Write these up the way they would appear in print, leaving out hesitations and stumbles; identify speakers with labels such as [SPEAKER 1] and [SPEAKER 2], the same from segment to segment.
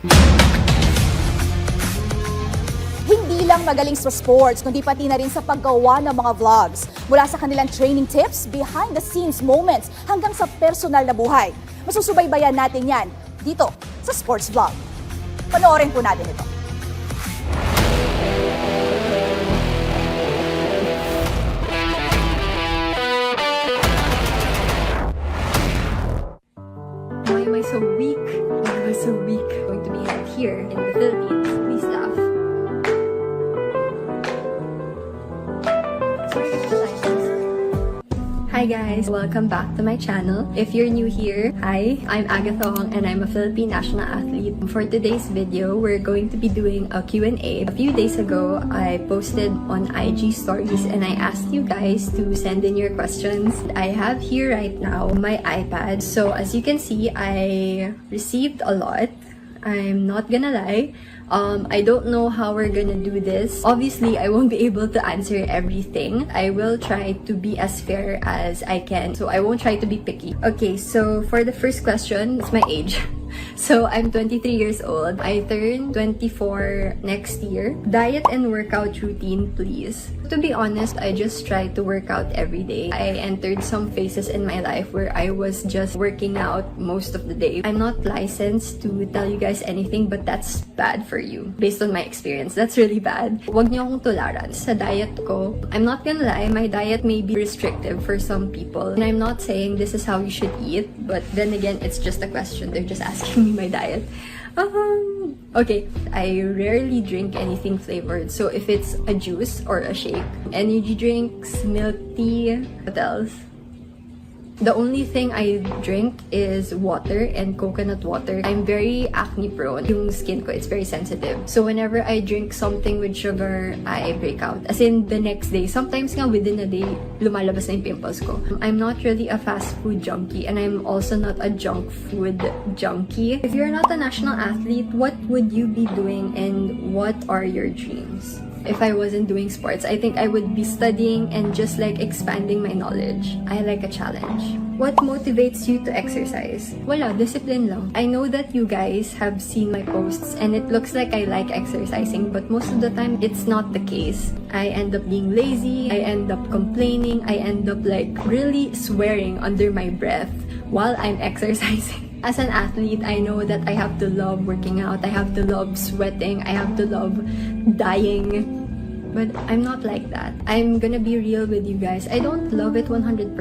[SPEAKER 1] Hindi lang magaling sa sports, kundi pati na rin sa paggawa ng mga vlogs. Mula sa kanilang training tips, behind the scenes moments, hanggang sa personal na buhay. Masusubaybayan natin yan dito sa Sports Vlog. Panoorin po natin ito.
[SPEAKER 2] Why am I so weak? Why am I so weak? Going to be held here in the Philippines. Please laugh. Hi guys! Welcome back to my channel. If you're new here, hi, I'm Agatha Wong and I'm a Philippine national athlete. For today's video, we're going to be doing a Q&A. A few days ago, I posted on IG stories and I asked you guys to send in your questions. I have here right now my iPad. So as you can see, I received a lot. I'm not gonna lie. I don't know how we're gonna do this. Obviously, I won't be able to answer everything. I will try to be as fair as I can. So I won't try to be picky. Okay, so for the first question, it's my age. So I'm 23 years old. I turn 24 next year. Diet and workout routine, please. To be honest, I just try to work out every day. I entered some phases in my life where I was just working out most of the day. I'm not licensed to tell you guys anything, but that's bad for you. Based on my experience, that's really bad. Huwag niyo akong tularan. Sa diet ko, I'm not gonna lie, my diet may be restrictive for some people. And I'm not saying this is how you should eat, but then again, it's just a question. They're just asking me my diet. Okay, I rarely drink anything flavored. So if it's a juice or a shake, energy drinks, milk tea, what else? The only thing I drink is water and coconut water. I'm very acne prone. Yung skin ko, it's very sensitive. So whenever I drink something with sugar, I break out. As in the next day. Sometimes nga within a day, lumalabas na yung pimples ko. I'm not really a fast food junkie and I'm also not a junk food junkie. If you're not a national athlete, what would you be doing and what are your dreams? If I wasn't doing sports, I think I would be studying and just like expanding my knowledge. I like a challenge. What motivates you to exercise? Wala, discipline lang. I know that you guys have seen my posts and it looks like I like exercising, but most of the time, it's not the case. I end up being lazy, I end up complaining, I end up like really swearing under my breath while I'm exercising. As an athlete, I know that I have to love working out, I have to love sweating, I have to love dying. But I'm not like that. I'm gonna be real with you guys. I don't love it 100%,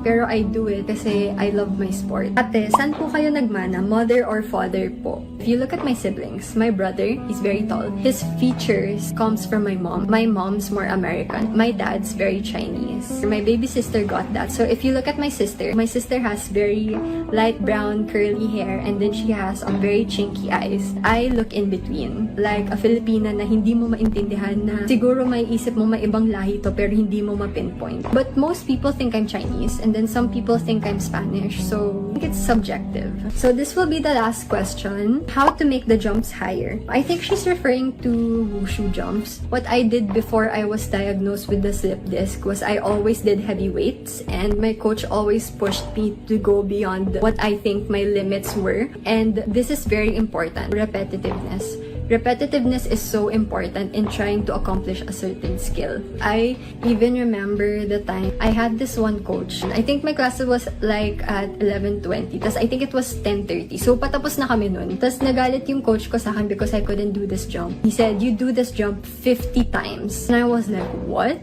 [SPEAKER 2] pero I do it kasi I love my sport. Ate, saan po kayo nagmana? Mother or father po? If you look at my siblings, my brother, he's very tall. His features comes from my mom. My mom's more American. My dad's very Chinese. My baby sister got that. So if you look at my sister has very light brown curly hair and then she has very chinky eyes. I look in between. Like a Filipina na hindi mo maintindihan na siguro may isip mo may ibang lahi to pero hindi mo ma-pinpoint. But most people think I'm Chinese and then some people think I'm Spanish. So I think it's subjective. So this will be the last question. How to make the jumps higher? I think she's referring to wushu jumps. What I did before I was diagnosed with the slip disc was I always did heavy weights and my coach always pushed me to go beyond what I think my limits were. And this is very important. Repetitiveness. Repetitiveness is so important in trying to accomplish a certain skill. I even remember the time I had this one coach. I think my class was like at 11:20. Tas I think it was 10:30. So patapos na kami nun. Tas nagalit yung coach ko sa akin because I couldn't do this jump. He said, "You do this jump 50 times." And I was like, "What?"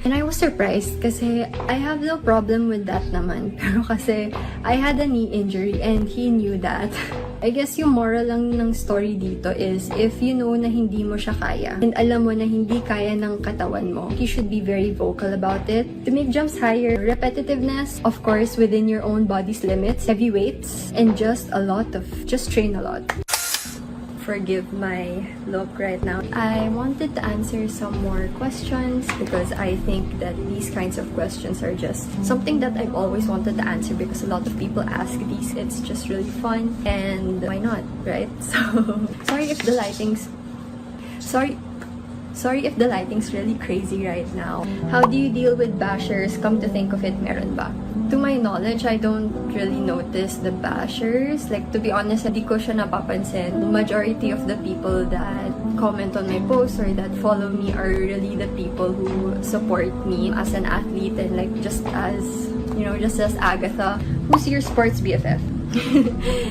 [SPEAKER 2] And I was surprised kasi I have no problem with that naman. Pero kasi I had a knee injury and he knew that. I guess yung moral lang ng story dito is if you know na hindi mo siya kaya and alam mo na hindi kaya ng katawan mo, you should be very vocal about it. To make jumps higher, repetitiveness, of course, within your own body's limits, heavy weights, and just train a lot. Forgive my look right now. I wanted to answer some more questions because I think that these kinds of questions are just something that I've always wanted to answer because a lot of people ask these. It's just really fun and why not, right? So, sorry if the lighting's really crazy right now. How do you deal with bashers? Come to think of it, meron ba? To my knowledge, I don't really notice the bashers. Like, to be honest, hindi ko siya napapansin. The majority of the people that comment on my posts or that follow me are really the people who support me as an athlete and like just as, you know, just as Agatha. Who's your sports BFF?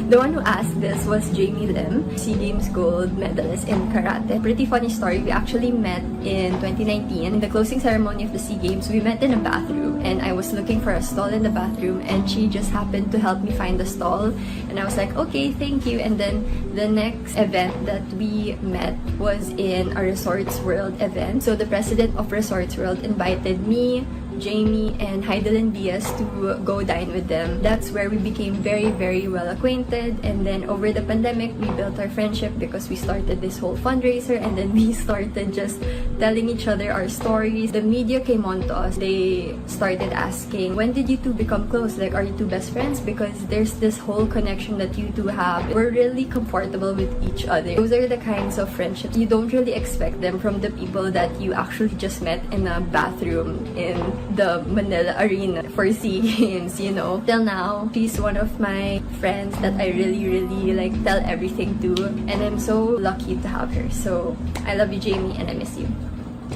[SPEAKER 2] The one who asked this was Jamie Lim, SEA Games gold medalist in karate. Pretty funny story. We actually met in 2019. In the closing ceremony of the SEA Games, we met in a bathroom and I was looking for a stall in the bathroom and she just happened to help me find the stall. And I was like, okay, thank you. And then the next event that we met was in a Resorts World event. So the president of Resorts World invited me, Jamie, and Heidelin Diaz to go dine with them. That's where we became very, very well acquainted. And then over the pandemic, we built our friendship because we started this whole fundraiser and then we started just telling each other our stories. The media came on to us. They started asking, when did you two become close? Like, are you two best friends? Because there's this whole connection that you two have. We're really comfortable with each other. Those are the kinds of friendships you don't really expect them from the people that you actually just met in a bathroom in the Manila Arena for SEA Games, you know. Till now, she's one of my friends that I really, really like tell everything to, and I'm so lucky to have her. So I love you, Jamie, and I miss you.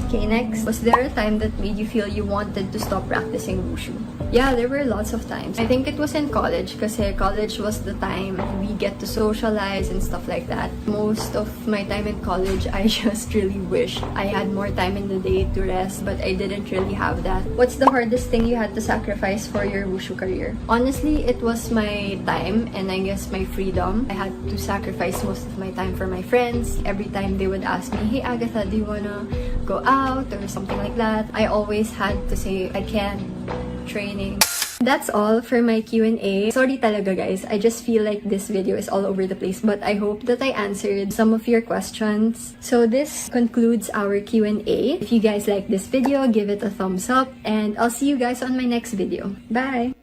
[SPEAKER 2] Okay, next. Was there a time that made you feel you wanted to stop practicing wushu? Yeah, there were lots of times. I think it was in college because college was the time we get to socialize and stuff like that. Most of my time in college, I just really wish I had more time in the day to rest, but I didn't really have that. What's the hardest thing you had to sacrifice for your wushu career? Honestly, it was my time and I guess my freedom. I had to sacrifice most of my time for my friends. Every time they would ask me, hey Agatha, do you wanna go out or something like that, I always had to say I can't. Training. That's all for my Q&A. Sorry talaga guys, I just feel like this video is all over the place, but I hope that I answered some of your questions. So this concludes our Q&A. If you guys like this video, give it a thumbs up and I'll see you guys on my next video. Bye!